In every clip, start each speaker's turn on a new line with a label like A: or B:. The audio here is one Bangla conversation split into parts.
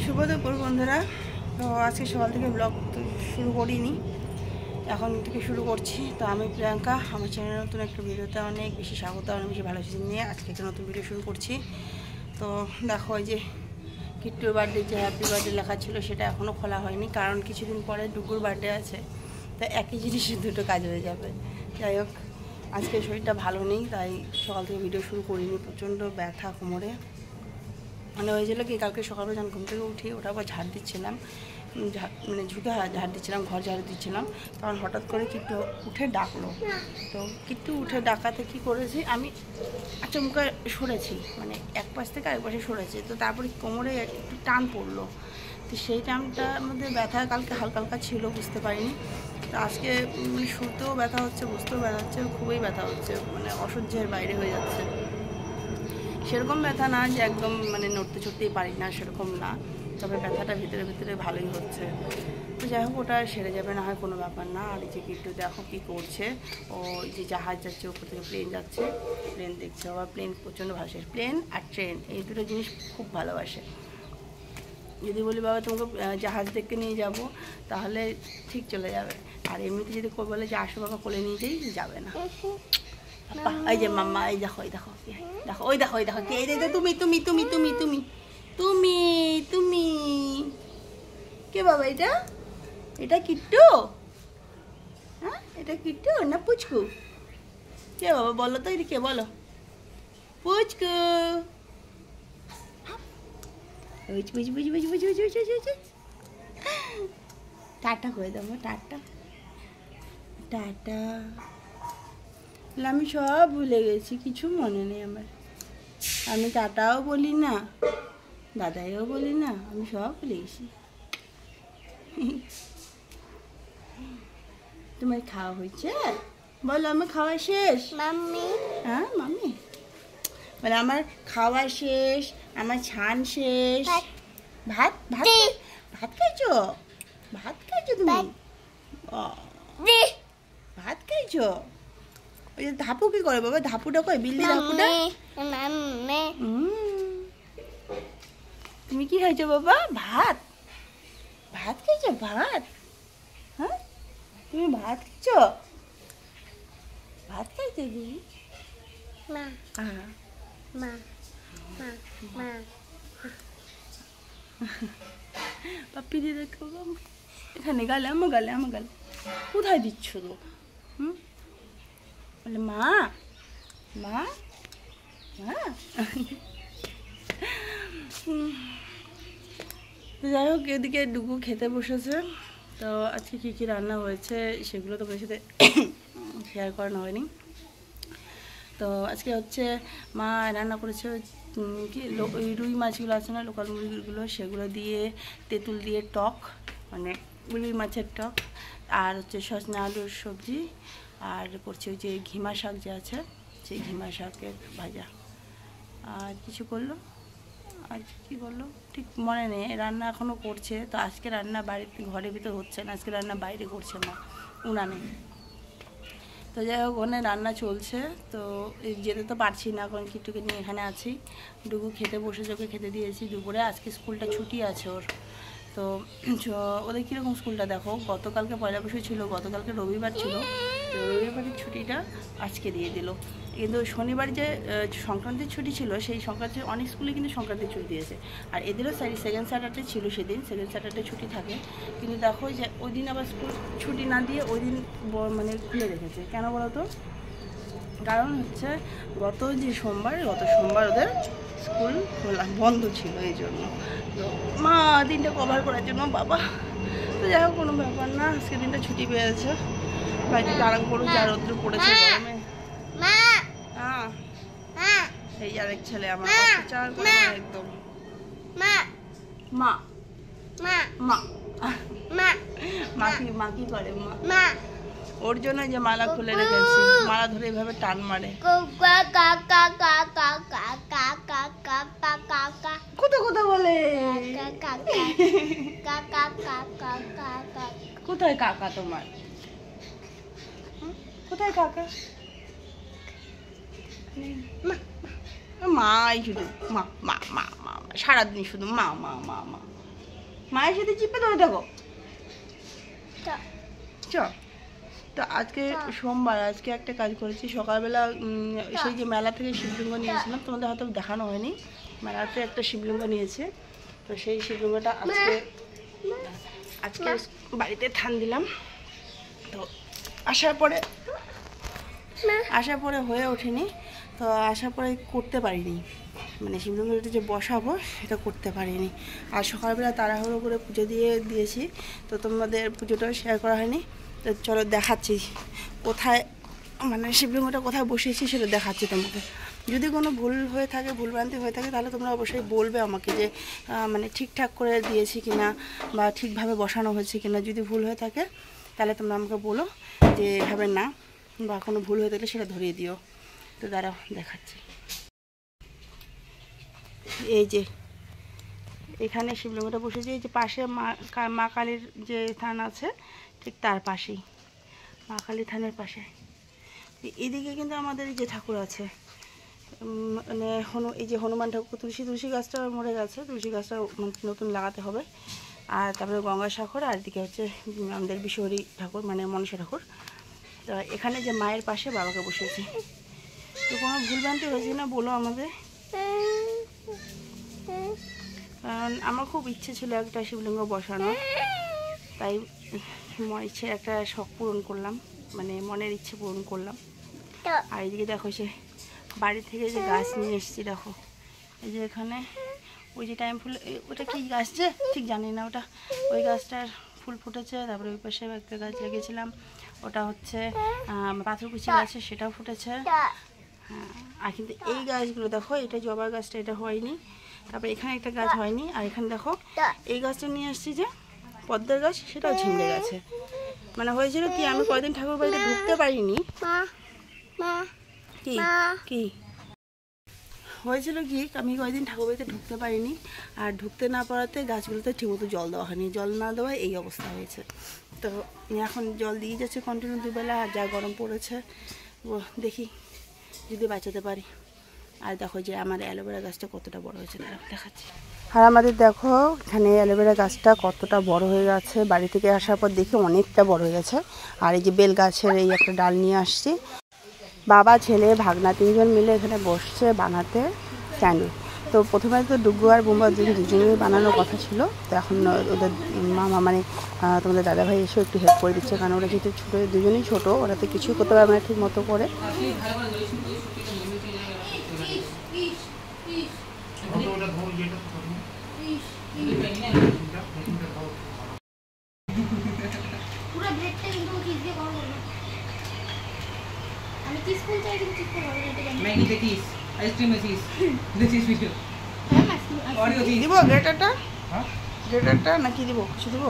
A: শুভ দুপুর বন্ধুরা। তো আজকে সকাল থেকে ব্লগ শুরু করিনি, এখন থেকে শুরু করছি। তো আমি প্রিয়াঙ্কা, আমার চ্যানেলের নতুন একটা ভিডিওতে অনেক বেশি স্বাগত, অনেক বেশি ভালো নিয়ে আজকে একটা নতুন ভিডিও শুরু করছি। তো দেখো, ওই যে কিট্টুর বার্থডে যে হ্যাপি বার্থডে লেখা ছিল সেটা এখনও খোলা হয়নি, কারণ কিছুদিন পরে ডুগুর বার্থডে আছে। তো একই জিনিসের দুটো কাজ হয়ে যাবে। যাই হোক, আজকে শরীরটা ভালো নেই, তাই সকাল থেকে ভিডিও শুরু করিনি। প্রচণ্ড ব্যথা কোমরে, মানে হয়েছিল কি, কালকে সকালবেলা যখন ঘুম থেকে উঠি ওটা আবার ঝাড় দিচ্ছিলাম, মানে ঝুঁকে ঝাড় দিচ্ছিলাম, ঘর ঝাড়ু দিচ্ছিলাম, তখন হঠাৎ করে কিট্টু উঠে ডাকলো। তো কিট্টু উঠে ডাকাতে কী করেছি, আমি আচমকা সরেছি, মানে এক পাশ থেকে আরেক পাশে সরেছি। তো তারপরে কোমরে একটু টান পড়লো। তো সেই টানটার মধ্যে ব্যথা কালকে হালকা হালকা ছিল, বুঝতে পারিনি। তো আজকে মানে শুতেও ব্যথা হচ্ছে, বুঝতেও ব্যথা হচ্ছে, খুবই ব্যথা হচ্ছে, মানে অসহ্যের বাইরে হয়ে যাচ্ছে। সেরকম ব্যথা না যে একদম মানে নড়তে চড়তেই পারি না, সেরকম না, তবে ব্যথাটা ভিতরে ভিতরে ভালোই হচ্ছে। তো যাই হোক, ওটা সেরে যাবে, না হয় কোনো ব্যাপার না। আর এই যে কিট্টু দেখো কী করছে, ও যে জাহাজ যাচ্ছে, উপর থেকে প্লেন যাচ্ছে, প্লেন দেখছে। আবার প্লেন প্রচণ্ড ভালোবাসে, প্লেন আর ট্রেন এই দুটো জিনিস খুব ভালোবাসে। যদি বলি বাবা তোমাকে জাহাজ দেখতে নিয়ে যাব, তাহলে ঠিক চলে যাবে। আর এমনিতে যদি বলে যে আসো বাবা কোলে নিয়ে যাই, যাবে না। এই যে মাম্মা, এই দেখো, এই দেখো, দেখো, ওই দেখো, ওই দেখো, এই দেখো, তুমি তুমি তুমি তুমি তুমি তুমি তুমি কে বাবা? এটা এটা কিট্টু? হ্যাঁ, এটা কিট্টু না পুচকু? কে বাবা বলো তো, এটা কে বলো? পুচকু। টাটা করে দেবো, টাটা টাটা। আমি সব ভুলে গেছি, কিছু মনে নেই আমার। আমি টাটাও বলি না, দাদাইও বলি না, আমি সব ভুলে গেছি। তোমার খাওয়া হয়েছে? বলো আমার খাওয়া শেষ। মাম্মি। হ্যাঁ মাম্মি বলে আমার খাওয়া শেষ, আমার ছান শেষ। ভাত ভাত ভাত খাইছো? ভাত খাইছো তুমি? ভাত খাইছো? ওই যে ধাপু কি করে বাবা? ধাপুটা কই, বিল্লি ধাপুটা? তুমি কি খাইছো বাবা? ভাত ভাত খাইছো? ভাত? হ্যাঁ, তুমি ভাত খাইছো? ভাত খাইছো তুমি? মা মা মা মা পাপ্পি দিয়ে দেখো, এখানে গালে, আমার গালে, আমার গালে। কোথায় দিচ্ছ তো? বলে মা মা মা। যাই হোক, এদিকে ডুগু খেতে বসেছে। তো আজকে কী কী রান্না হয়েছে সেগুলো তো সাথে শেয়ার করানো হয়নি। তো আজকে হচ্ছে মা রান্না করেছে কি, ওই রুই মাছগুলো আছে না, লোকাল মুরগিগুলো, সেগুলো দিয়ে তেঁতুল দিয়ে টক, মানে রুই মাছের টক, আর হচ্ছে সজনা আলুর সবজি, আর করছে ওই যে ঘিমা শাক যে আছে, সেই ঘিমা শাকের ভাজা। আর কিছু করলো, আর কি করলো ঠিক মনে নেই। রান্না এখনও করছে। তো আজকে রান্না বাড়িতে, ঘরের ভিতর হচ্ছে না, আজকে রান্না বাইরে করছে মা, উনানে। তো যাই হোক, ওখানে রান্না চলছে। তো যেতে তো পারছি না, কারণ কিট্টুকে নিয়ে এখানে আছি। ডুগু খেতে বসেছে, ওকে খেতে দিয়েছি দুপুরে। আজকে স্কুলটা ছুটি আছে ওর। তো ওদের কীরকম স্কুলটা দেখো, গতকালকে পয়লা বৈশাখ ছিল, গতকালকে রবিবার ছিল, তো রবিবারের ছুটিটা আজকে দিয়ে দিল। কিন্তু শনিবার যে সংক্রান্তির ছুটি ছিল, সেই সংক্রান্তির অনেক স্কুলে কিন্তু সংক্রান্তির ছুটি দিয়েছে। আর এদেরও সেকেন্ড স্যাটারডে ছিল, সেদিন সেকেন্ড স্যাটারডে ছুটি থাকে। কিন্তু দেখো যে ওই দিন আবার স্কুল ছুটি না দিয়ে ওই দিন মানে খুলে রেখেছে। কেন বলো তো? কারণ হচ্ছে গত সোমবার ওদের স্কুল বন্ধ ছিল, এই জন্য। তো মা দিনটা কভার করার জন্য বাবা, তো যাই হোক কোনো ব্যাপার না, আজকে দিনটা ছুটি পেয়েছে, বাড়িতে আরাম করুক, যা রোদ্র পড়েছে গরমে। হ্যাঁ, এই আরেক ছেলে আমার চার করে একদম। মা মা মা মা কি করে? মা ওর জন্য যে মালা খুলে রেখেছি, মালা ধরে এভাবে টান মারে। কোথা বলে? কোথায় কাকা তোমার? কোথায় কাকা? মাই শুধু মা মা মা মা, সারাদিন শুধু মা মা মা মা। মায়ের সাথে চিপে ধরে থাকো। চ তো আজকে সোমবার, আজকে একটা কাজ করেছি সকালবেলা। সেই যে মেলা থেকে শিবলিঙ্গ নিয়েছিলাম, তোমাদের হয়তো দেখানো হয়নি, মেলাতে একটা শিবলিঙ্গ নিয়েছে। তো সেই শিবলিঙ্গটা আজকে বাড়িতে থান দিলাম। তো আসার পরে হয়ে ওঠেনি, তো আসার পরে করতে পারিনি, মানে শিবলিঙ্গটা যে বসাবো সেটা করতে পারিনি। আর সকালবেলা তাড়াহুড়ো করে পুজো দিয়েছি, তো তোমাদের পুজোটাও শেয়ার করা হয়নি। তো চলো দেখাচ্ছি কোথায়, মানে শিবলিঙ্গটা কোথায় বসিয়েছি সেটা দেখাচ্ছি তোমাকে। যদি কোনো ভুল হয়ে থাকে, ভুলভ্রান্তি হয়ে থাকে, তাহলে তোমরা অবশ্যই বলবে আমাকে যে মানে ঠিকঠাক করে দিয়েছি কিনা বা ঠিকভাবে বসানো হয়েছে কিনা। যদি ভুল হয়ে থাকে তাহলে তোমরা আমাকে বলো যে এভাবে না, বা কোনো ভুল হয়ে থাকলে সেটা ধরিয়ে দিও। তো দাঁড়াও দেখাচ্ছি। এই যে এখানে শিবলিঙ্গটা বসেছে, এই যে পাশে মা কালীর যে থান আছে ঠিক তার পাশেই, মা কালী থানের পাশে। এদিকে কিন্তু আমাদের এই যে ঠাকুর আছে, মানে এই যে হনুমান ঠাকুর, তুলসী গাছটা মরে গেছে, তুলসী গাছটা নতুন লাগাতে হবে। আর তারপরে গঙ্গাসাগর, আর এদিকে হচ্ছে আমাদের বিশ্বহরি ঠাকুর, মানে মনসা ঠাকুর। তো এখানে যে মায়ের পাশে বাবাকে বসেছি। তো কোনো ভুলভ্রান্তি হয়েছে না বলো আমাদের, কারণ আমার খুব ইচ্ছে ছিল একটা শিবলিঙ্গ বসানো, তাই ইচ্ছে একটা শখ পূরণ করলাম, মানে মনের ইচ্ছে পূরণ করলাম। আর এদিকে দেখো সে বাড়ি থেকে যে গাছ নিয়ে এসেছি, দেখো এই যে এখানে ওই যে টাইম ফুল, ওটা কি গাছ যে ঠিক জানি না, ওটা ওই গাছটার ফুল ফুটেছে। তারপরে ওই পাশে একটা গাছ লাগিয়েছিলাম, ওটা হচ্ছে পাথরকুচি গাছে, সেটাও ফুটেছে। হ্যাঁ, আর কিন্তু এই গাছগুলো দেখো, এটা জবা গাছটা, এটা হয়নি। তারপরে এখানে একটা গাছ হয়নি, আর এখানে দেখো এই গাছটা নিয়ে আসছি যে পদ্মার গাছ, সেটাও ঝিমড়ে গেছে। মানে হয়েছিল কি, আমি কয়েকদিন ঠাকুর বাড়িতে ঢুকতে পারিনি। কি কি হয়েছিল কি, আমি কয়েকদিন ঠাকুর বাড়িতে ঢুকতে পারিনি, আর ঢুকতে না পারাতে গাছগুলোতে ঠিকমতো জল দেওয়া হয়নি, জল না দেওয়ায় এই অবস্থা হয়েছে। তো এখন জল দিয়ে যাচ্ছে কন্টিনিউ দুবেলা, আর যা গরম পড়েছে দেখি যদি বাঁচাতে পারি। আর দেখো যে আমার অ্যালোভেরা গাছটা কতটা বড় হয়েছে, দেখাচ্ছি। আর আমাদের দেখো এখানে অ্যালোভেরা গাছটা কতটা বড় হয়ে গেছে, বাড়ি থেকে আসার পর দেখি অনেকটা বড় হয়ে গেছে। আর এই যে বেল গাছের এই একটা ডাল নিয়ে আসছি, বাবা ছেলে ভাগনা তিনজন মিলে এখানে বসছে বানাতে স্যান্ডউইচ। তো প্রথমে তো ডুগু আর বোম্বা দুজনেই বানানোর কথা ছিল, তো এখন ওদের মামা মানে তোমাদের দাদাভাই এসে একটু হেল্প করে দিচ্ছে, কারণ ওরা যেহেতু ছোটো, দুজনেই ছোটো, ওরা তো কিছুই করতে পারবে না ঠিক মতো করে। দিব গ্রেটারটা নাকি দিব, কিছু দিব।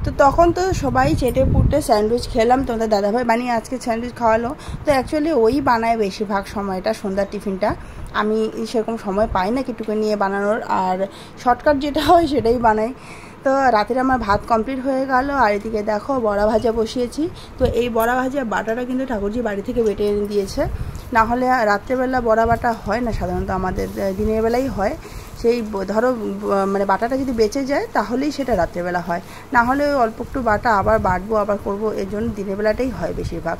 A: তো তখন তো সবাই চেটে পুটে স্যান্ডউইচ খেলাম, তোমাদের দাদাভাই বানিয়ে আজকে স্যান্ডউইচ খাওয়ালো। তো অ্যাকচুয়ালি ওই বানায় বেশিরভাগ সময়টা, সন্ধ্যার টিফিনটা। আমি সেরকম সময় পাই না কিটুকে নিয়ে বানানোর, আর শর্টকাট যেটা হয় সেটাই বানাই। তো রাতের আমার ভাত কমপ্লিট হয়ে গেল, আর এদিকে দেখো বড়া ভাজা বসিয়েছি। তো এই বড়া ভাজা বাটাটা কিন্তু ঠাকুরজি বাড়ি থেকে বেটে এনে দিয়েছে, না হলে রাত্রেবেলা বড়া বাটা হয় না, সাধারণত আমাদের দিনের বেলাই হয়। সেই ধরো মানে বাটাটা যদি বেঁচে যায় তাহলেই সেটা রাত্রেবেলা হয়, না হলে অল্প একটু বাটা আবার বাটবো আবার করবো, এর জন্য দিনের বেলাটাই হয় বেশিরভাগ।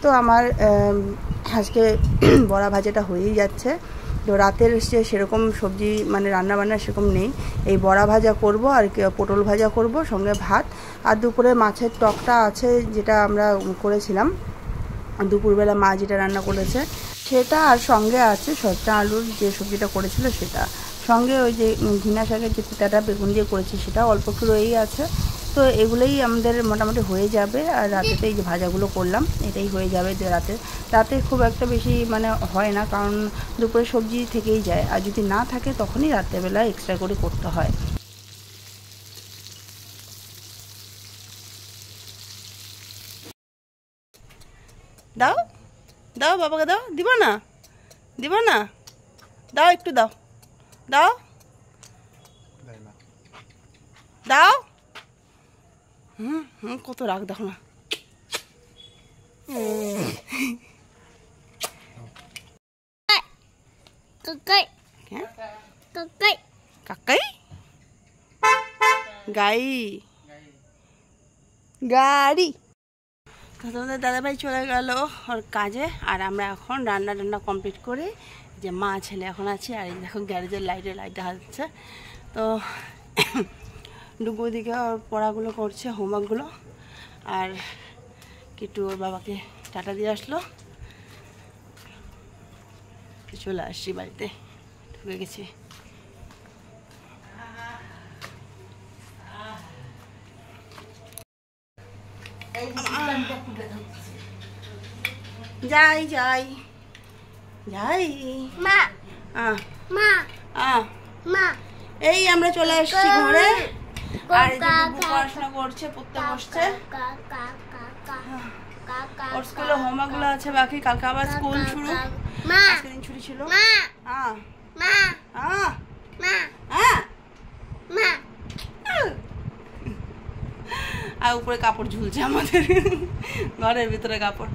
A: তো আমার আজকে বড়া ভাজাটা হয়েই যাচ্ছে। তো রাতের সেরকম সবজি মানে রান্নাবান্না সেরকম নেই, এই বড়া ভাজা করব আর পটল ভাজা করব, সঙ্গে ভাত। আর দুপুরে মাছের টকটা আছে, যেটা আমরা করেছিলাম দুপুরবেলা মা যেটা রান্না করেছে সেটা, আর সঙ্গে আছে সরষা আলুর যে সবজিটা করেছিল সেটা, সঙ্গে ওই যে ঘিনা শাকের যে পিঠাটা বেগুন দিয়ে করেছি সেটা অল্প একটু রয়েই আছে। তো এগুলোই আমাদের মোটামুটি হয়ে যাবে। আর রাতেতে এই যে ভাজাগুলো করলাম এটাই হয়ে যাবে, যে রাতে খুব একটা বেশি মানে হয় না, কারণ দুপুরে সবজি থেকেই যায়, আর যদি না থাকে তখনই রাত্রেবেলা এক্সট্রা করে করতে হয়। দাও দাও বাবাকে দাও, দিব না দিব না, দাও একটু দাও, দাও দাও। কত রাগ দেখো না। হ্যাঁ কাকাই গাই গাড়ি। তো তোমাদের দাদাভাই চলে গেল ওর কাজে, আর আমরা এখন রান্না কমপ্লিট করে যে মা ছেলে এখন আছে। আর এই দেখো গ্যারেজের লাইট দেখা যাচ্ছে। তো ডুবু দিকে ওর পড়াগুলো করছে, হোমওয়ার্কগুলো, আর কিটু ওর বাবাকে টাটা দিয়ে আসলো। চলে আসছি বাড়িতে, ঢুকে গেছি। যাই যাই যাই মা মা মা এই আমরা চলে আসছি ঘরে। আর পড়াশোনা করছে, পড়তে বসছে। ওর স্কুলে হোমওয়ার্ক গুলো আছে বাকি, কালকে আবার স্কুল শুরু। আজকে দিন ছুটি ছিল। আর উপরে কাপড় ঝুলছে আমাদের ঘরের ভিতরে কাপড়।